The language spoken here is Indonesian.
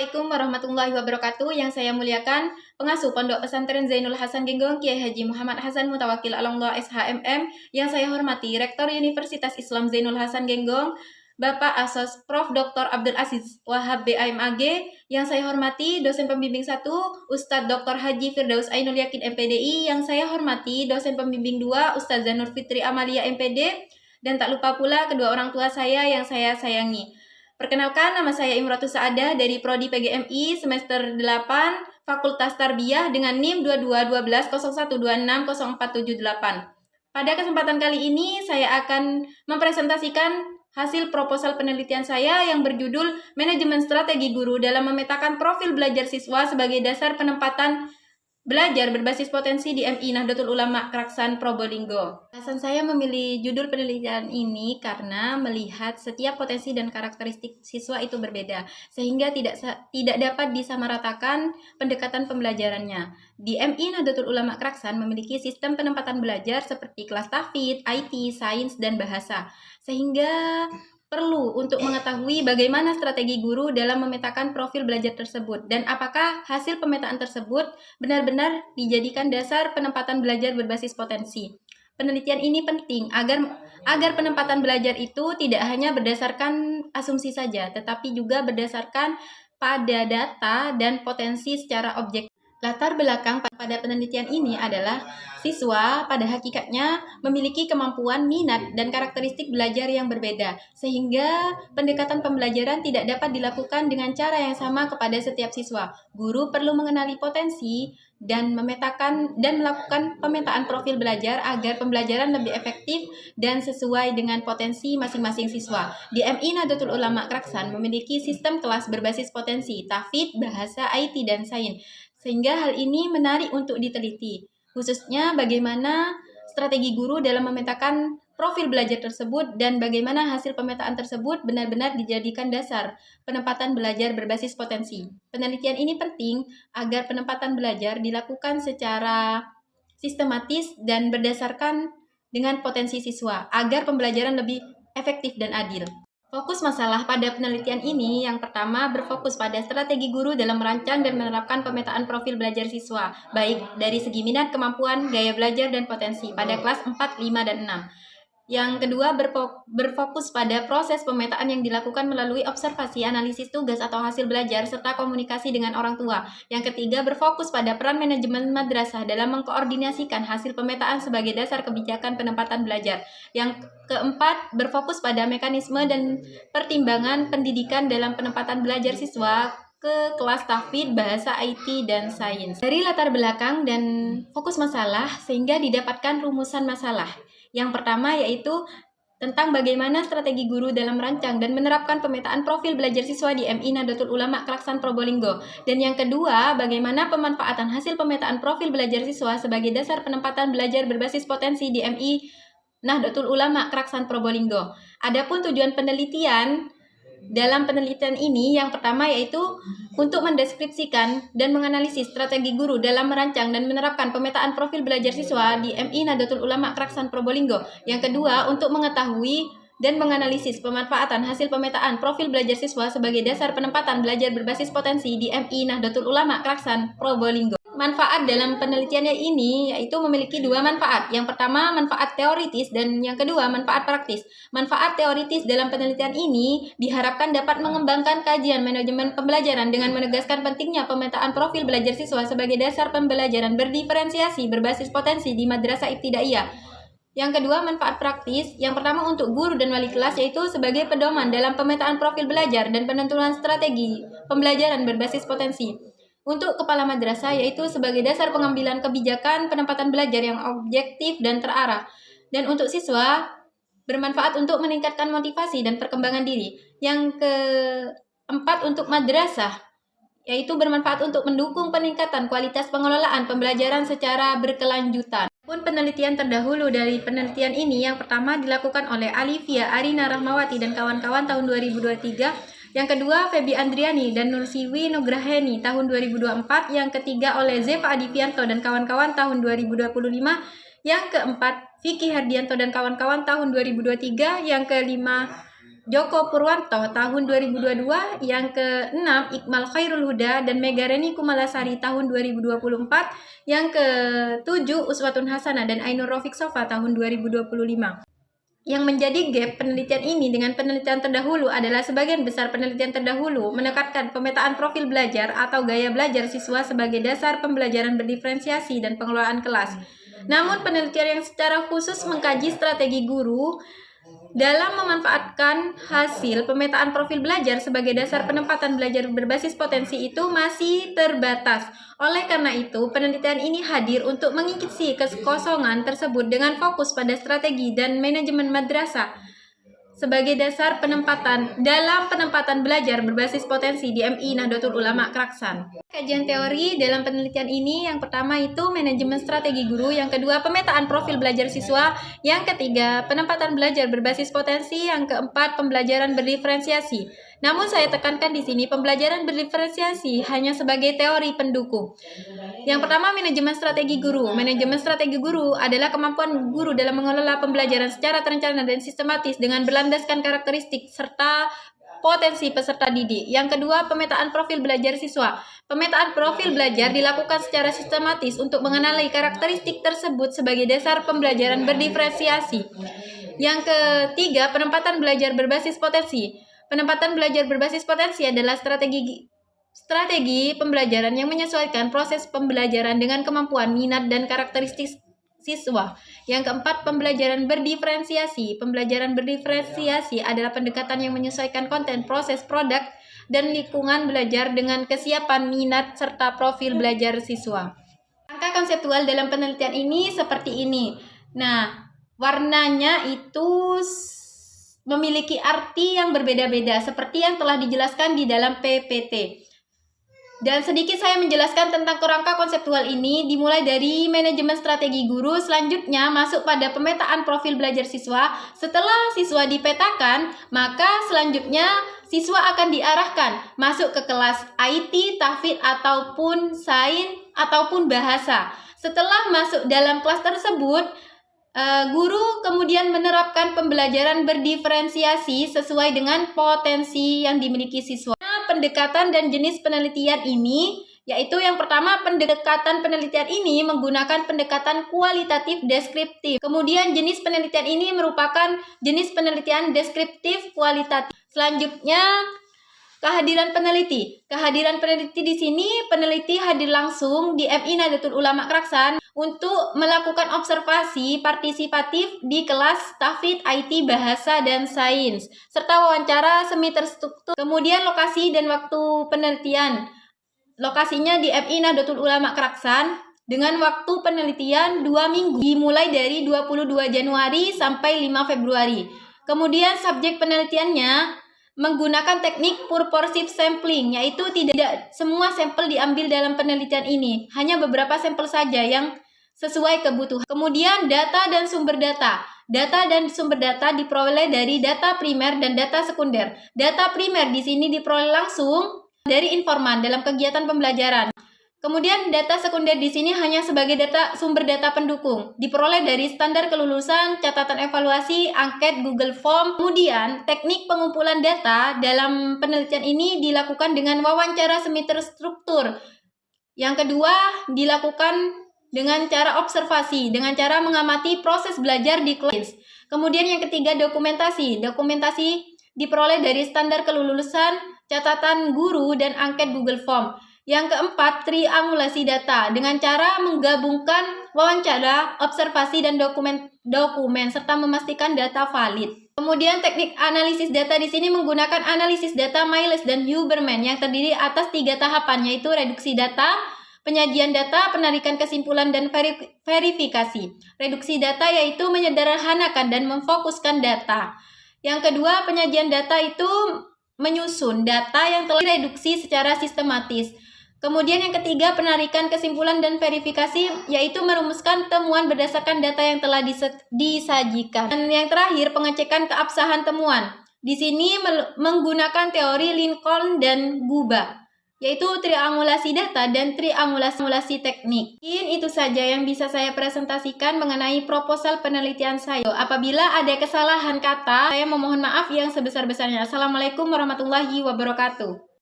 Assalamualaikum warahmatullahi wabarakatuh. Yang saya muliakan pengasuh Pondok Pesantren Zainul Hasan Genggong Kiai Haji Muhammad Hasan Mutawakil Alallah SHMM. Yang saya hormati Rektor Universitas Islam Zainul Hasan Genggong, Bapak Asos Prof. Dr. Abdul Aziz Wahab BAMAG. Yang saya hormati dosen pembimbing 1 Ustadz Dr. Haji Firdaus Ainul Yakin MPDI. Yang saya hormati dosen pembimbing 2 Ustazah Nur Fitri Amalia MPD. Dan tak lupa pula kedua orang tua saya yang saya sayangi. Perkenalkan, nama saya Imratus Saadah dari Prodi PGMI semester 8 Fakultas Tarbiyah dengan NIM 221201260478. Pada kesempatan kali ini saya akan mempresentasikan hasil proposal penelitian saya yang berjudul Manajemen Strategi Guru dalam Memetakan Profil Belajar Siswa sebagai Dasar Penempatan Belajar Berbasis Potensi di MI Nahdlatul Ulama Kraksan Probolinggo. Alasan saya memilih judul penelitian ini karena melihat setiap potensi dan karakteristik siswa itu berbeda, sehingga tidak dapat disamaratakan pendekatan pembelajarannya. Di MI Nahdlatul Ulama Kraksan memiliki sistem penempatan belajar seperti kelas tahfidz, IT, sains, dan bahasa, sehingga perlu untuk mengetahui bagaimana strategi guru dalam memetakan profil belajar tersebut dan apakah hasil pemetaan tersebut benar-benar dijadikan dasar penempatan belajar berbasis potensi. Penelitian ini penting agar penempatan belajar itu tidak hanya berdasarkan asumsi saja, tetapi juga berdasarkan pada data dan potensi secara objektif. Latar belakang pada penelitian ini adalah siswa pada hakikatnya memiliki kemampuan, minat, dan karakteristik belajar yang berbeda, sehingga pendekatan pembelajaran tidak dapat dilakukan dengan cara yang sama kepada setiap siswa. Guru perlu mengenali potensi dan melakukan pemetaan profil belajar agar pembelajaran lebih efektif dan sesuai dengan potensi masing-masing siswa. Di MI Nahdlatul Ulama Kraksan memiliki sistem kelas berbasis potensi, tahfidz, bahasa, IT, dan sains. Sehingga hal ini menarik untuk diteliti, khususnya bagaimana strategi guru dalam memetakan profil belajar tersebut dan bagaimana hasil pemetaan tersebut benar-benar dijadikan dasar penempatan belajar berbasis potensi. Penelitian ini penting agar penempatan belajar dilakukan secara sistematis dan berdasarkan dengan potensi siswa, agar pembelajaran lebih efektif dan adil. Fokus masalah pada penelitian ini yang pertama berfokus pada strategi guru dalam merancang dan menerapkan pemetaan profil belajar siswa, baik dari segi minat, kemampuan, gaya belajar, dan potensi pada kelas 4, 5, dan 6. Yang kedua berfokus pada proses pemetaan yang dilakukan melalui observasi, analisis tugas atau hasil belajar, serta komunikasi dengan orang tua. Yang ketiga berfokus pada peran manajemen madrasah dalam mengkoordinasikan hasil pemetaan sebagai dasar kebijakan penempatan belajar. Yang keempat berfokus pada mekanisme dan pertimbangan pendidikan dalam penempatan belajar siswa ke kelas tahfidz, bahasa, IT, dan sains. Dari latar belakang dan fokus masalah sehingga didapatkan rumusan masalah. Yang pertama yaitu tentang bagaimana strategi guru dalam merancang dan menerapkan pemetaan profil belajar siswa di MI Nahdlatul Ulama Kraksan Probolinggo. Dan yang kedua, bagaimana pemanfaatan hasil pemetaan profil belajar siswa sebagai dasar penempatan belajar berbasis potensi di MI Nahdlatul Ulama Kraksan Probolinggo. Adapun tujuan penelitian dalam penelitian ini yang pertama yaitu untuk mendeskripsikan dan menganalisis strategi guru dalam merancang dan menerapkan pemetaan profil belajar siswa di MI Nahdlatul Ulama Kraksan Probolinggo. Yang kedua, untuk mengetahui dan menganalisis pemanfaatan hasil pemetaan profil belajar siswa sebagai dasar penempatan belajar berbasis potensi di MI Nahdlatul Ulama Kraksan Probolinggo. Manfaat dalam penelitiannya ini yaitu memiliki dua manfaat. Yang pertama, manfaat teoritis, dan yang kedua, manfaat praktis. Manfaat teoritis dalam penelitian ini diharapkan dapat mengembangkan kajian manajemen pembelajaran dengan menegaskan pentingnya pemetaan profil belajar siswa sebagai dasar pembelajaran berdiferensiasi berbasis potensi di madrasah ibtidaiyah. Yang kedua, manfaat praktis. Yang pertama untuk guru dan wali kelas yaitu sebagai pedoman dalam pemetaan profil belajar dan penentuan strategi pembelajaran berbasis potensi. Untuk kepala madrasah yaitu sebagai dasar pengambilan kebijakan penempatan belajar yang objektif dan terarah. Dan untuk siswa bermanfaat untuk meningkatkan motivasi dan perkembangan diri. Yang keempat untuk madrasah yaitu bermanfaat untuk mendukung peningkatan kualitas pengelolaan pembelajaran secara berkelanjutan. Pun penelitian terdahulu dari penelitian ini yang pertama dilakukan oleh Alivia Arina Rahmawati dan kawan-kawan tahun 2023. Yang kedua, Feby Andriani dan Nursiwi Nugraheni tahun 2024. Yang ketiga oleh Zefa Adivianto dan kawan-kawan tahun 2025. Yang keempat, Vicky Hardianto dan kawan-kawan tahun 2023. Yang kelima, Joko Purwanto tahun 2022, yang ke-6 Iqmal Khairul Huda dan Megareni Kumalasari tahun 2024, yang ke-7 Uswatun Hasanah dan Ainur Rafiq Sofa tahun 2025. Yang menjadi gap penelitian ini dengan penelitian terdahulu adalah sebagian besar penelitian terdahulu menekankan pemetaan profil belajar atau gaya belajar siswa sebagai dasar pembelajaran berdiferensiasi dan pengelolaan kelas. Namun penelitian yang secara khusus mengkaji strategi guru dalam memanfaatkan hasil pemetaan profil belajar sebagai dasar penempatan belajar berbasis potensi itu masih terbatas. Oleh karena itu, penelitian ini hadir untuk mengisi kekosongan tersebut dengan fokus pada strategi dan manajemen madrasah sebagai dasar penempatan belajar berbasis potensi di MI Nahdlatul Ulama Kraksan. Kajian teori dalam penelitian ini yang pertama itu manajemen strategi guru, yang kedua pemetaan profil belajar siswa, yang ketiga penempatan belajar berbasis potensi, yang keempat pembelajaran berdiferensiasi. Namun saya tekankan di sini pembelajaran berdiferensiasi hanya sebagai teori pendukung. Yang pertama manajemen strategi guru. Manajemen strategi guru adalah kemampuan guru dalam mengelola pembelajaran secara terencana dan sistematis dengan berlandaskan karakteristik serta potensi peserta didik. Yang kedua, pemetaan profil belajar siswa. Pemetaan profil belajar dilakukan secara sistematis untuk mengenali karakteristik tersebut sebagai dasar pembelajaran berdiferensiasi. Yang ketiga, penempatan belajar berbasis potensi. Penempatan belajar berbasis potensi adalah strategi pembelajaran yang menyesuaikan proses pembelajaran dengan kemampuan, minat, dan karakteristik siswa. Yang keempat, pembelajaran berdiferensiasi. Pembelajaran berdiferensiasi adalah pendekatan yang menyesuaikan konten, proses, produk, dan lingkungan belajar dengan kesiapan, minat, serta profil belajar siswa. Angka konseptual dalam penelitian ini seperti ini. Nah, warnanya itu memiliki arti yang berbeda-beda seperti yang telah dijelaskan di dalam PPT. Dan sedikit saya menjelaskan tentang kerangka konseptual ini, dimulai dari manajemen strategi guru, selanjutnya masuk pada pemetaan profil belajar siswa. Setelah siswa dipetakan, maka selanjutnya siswa akan diarahkan masuk ke kelas IT, tahfidz ataupun sains ataupun bahasa. Setelah masuk dalam kelas tersebut, guru kemudian menerapkan pembelajaran berdiferensiasi sesuai dengan potensi yang dimiliki siswa. Pendekatan dan jenis penelitian ini, yaitu yang pertama, pendekatan penelitian ini menggunakan pendekatan kualitatif deskriptif. Kemudian jenis penelitian ini merupakan jenis penelitian deskriptif kualitatif. Selanjutnya, kehadiran peneliti. Kehadiran peneliti di sini, peneliti hadir langsung di MI Nahdlatul Ulama Kraksan untuk melakukan observasi partisipatif di kelas tahfidz, IT, bahasa, dan sains, serta wawancara semi terstruktur. Kemudian lokasi dan waktu penelitian. Lokasinya di MI Nahdlatul Ulama Kraksan dengan waktu penelitian 2 minggu, dimulai dari 22 Januari sampai 5 Februari. Kemudian subjek penelitiannya menggunakan teknik purposive sampling, yaitu tidak semua sampel diambil dalam penelitian ini, hanya beberapa sampel saja yang sesuai kebutuhan. Kemudian data dan sumber data. Data dan sumber data diperoleh dari data primer dan data sekunder. Data primer di sini diperoleh langsung dari informan dalam kegiatan pembelajaran. Kemudian data sekunder di sini hanya sebagai sumber data pendukung, diperoleh dari standar kelulusan, catatan evaluasi, angket, Google Form. Kemudian teknik pengumpulan data dalam penelitian ini dilakukan dengan wawancara semi terstruktur. Yang kedua, dilakukan dengan cara observasi, dengan cara mengamati proses belajar di kelas. Kemudian yang ketiga, dokumentasi. Dokumentasi diperoleh dari standar kelulusan, catatan guru, dan angket Google Form. Yang keempat, triangulasi data dengan cara menggabungkan wawancara, observasi, dan dokumen serta memastikan data valid. Kemudian teknik analisis data di sini menggunakan analisis data Miles dan Huberman yang terdiri atas 3 tahapan, yaitu reduksi data, penyajian data, penarikan kesimpulan, dan verifikasi. Reduksi data yaitu menyederhanakan dan memfokuskan data. Yang kedua, penyajian data itu menyusun data yang telah direduksi secara sistematis. Kemudian yang ketiga, penarikan kesimpulan dan verifikasi, yaitu merumuskan temuan berdasarkan data yang telah disajikan. Dan yang terakhir, pengecekan keabsahan temuan. Di sini menggunakan teori Lincoln dan Guba. yaitu triangulasi data dan triangulasi teknik. Mungkin itu saja yang bisa saya presentasikan mengenai proposal penelitian saya. Apabila ada kesalahan kata, saya memohon maaf yang sebesar-besarnya. Assalamualaikum warahmatullahi wabarakatuh.